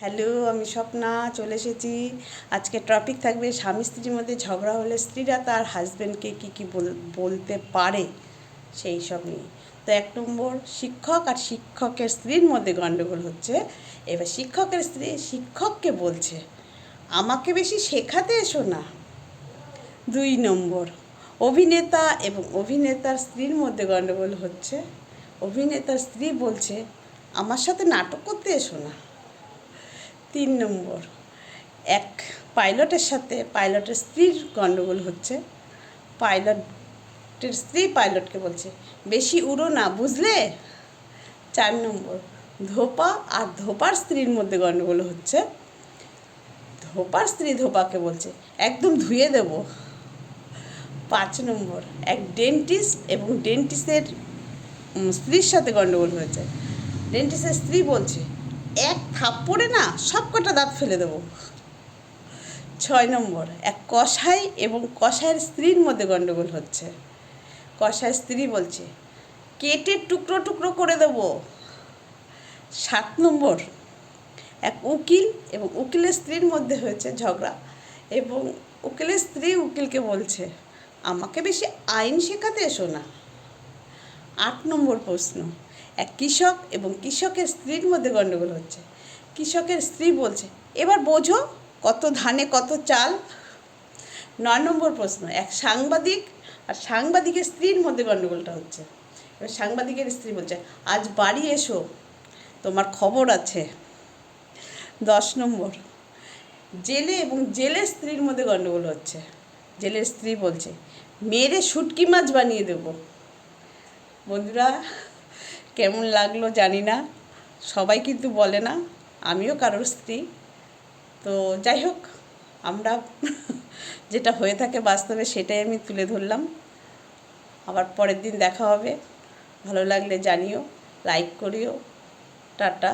Hello, আমি স্বপ্না চলে এসেছি। আজকে টপিক থাকবে স্বামী স্ত্রীর মধ্যে ঝগড়া হলে স্ত্রীরা তার হাজব্যান্ডকে কী বলতে পারে সেই সব নিয়ে। তো 1 নম্বর, শিক্ষক আর শিক্ষকের স্ত্রীর মধ্যে গণ্ডগোল হচ্ছে। এবার শিক্ষকের স্ত্রী শিক্ষককে বলছে, আমাকে বেশি শেখাতে এসো না। 2 নম্বর, অভিনেতা এবং অভিনেতার স্ত্রীর মধ্যে গণ্ডগোল হচ্ছে। অভিনেতার স্ত্রী বলছে, আমার সাথে নাটক করতে এসো না। 3 নম্বর, এক পাইলটের সাথে পাইলটের স্ত্রীর গণ্ডগোল হচ্ছে। পাইলটের স্ত্রী পাইলটকে বলছে, বেশি উড়ো না, বুঝলে। 4 নম্বর, ধোপা আর ধোপার স্ত্রীর মধ্যে গণ্ডগোল হচ্ছে। ধোপার স্ত্রী ধোপাকে বলছে, একদম ধুয়ে দেব। 5 নম্বর, এক ডেন্টিস্ট এবং ডেন্টিস্টের স্ত্রীর সাথে গণ্ডগোল হয়েছে। ডেন্টিস্টের স্ত্রী বলছে, এক থাপ্পড়ে না সব কটা দাঁত ফেলে দেবো। 6 নম্বর, এক কসাই এবং কসাইয়ের স্ত্রীর মধ্যে গণ্ডগোল হচ্ছে। কসাইয়ের স্ত্রী বলছে, কেটে টুকরো টুকরো করে দেবো। 7 নম্বর, এক উকিল এবং উকিলের স্ত্রীর মধ্যে হয়েছে ঝগড়া, এবং উকিলের স্ত্রী উকিলকে বলছে, আমাকে বেশি আইন শেখাতে এসো না। 8 নম্বর প্রশ্ন, এক কৃষক এবং কৃষকের স্ত্রীর মধ্যে গণ্ডগোল হচ্ছে। কৃষকের স্ত্রী বলছে, এবার বোঝো কত ধানে কত চাল। 9 নম্বর প্রশ্ন, এক সাংবাদিক আর সাংবাদিকের স্ত্রীর মধ্যে গণ্ডগোলটা হচ্ছে। এবার সাংবাদিকের স্ত্রী বলছে, আজ বাড়ি এসো, তোমার খবর আছে। 10 নম্বর, জেলে এবং জেলের স্ত্রীর মধ্যে গণ্ডগোল হচ্ছে। জেলের স্ত্রী বলছে, মেরে শুটকি মাছ বানিয়ে দেবো। বন্ধুরা, কেমন লাগলো জানি না, সবাই কিন্তু বলে না, আমিও কারোর স্ত্রী। তো যাই হোক, আমরা যেটা হয়ে থাকে বাস্তবে সেটাই আমি তুলে ধরলাম। আবার পরের দিন দেখা হবে। ভালো লাগলে জানিও, লাইক করিও। টাটা।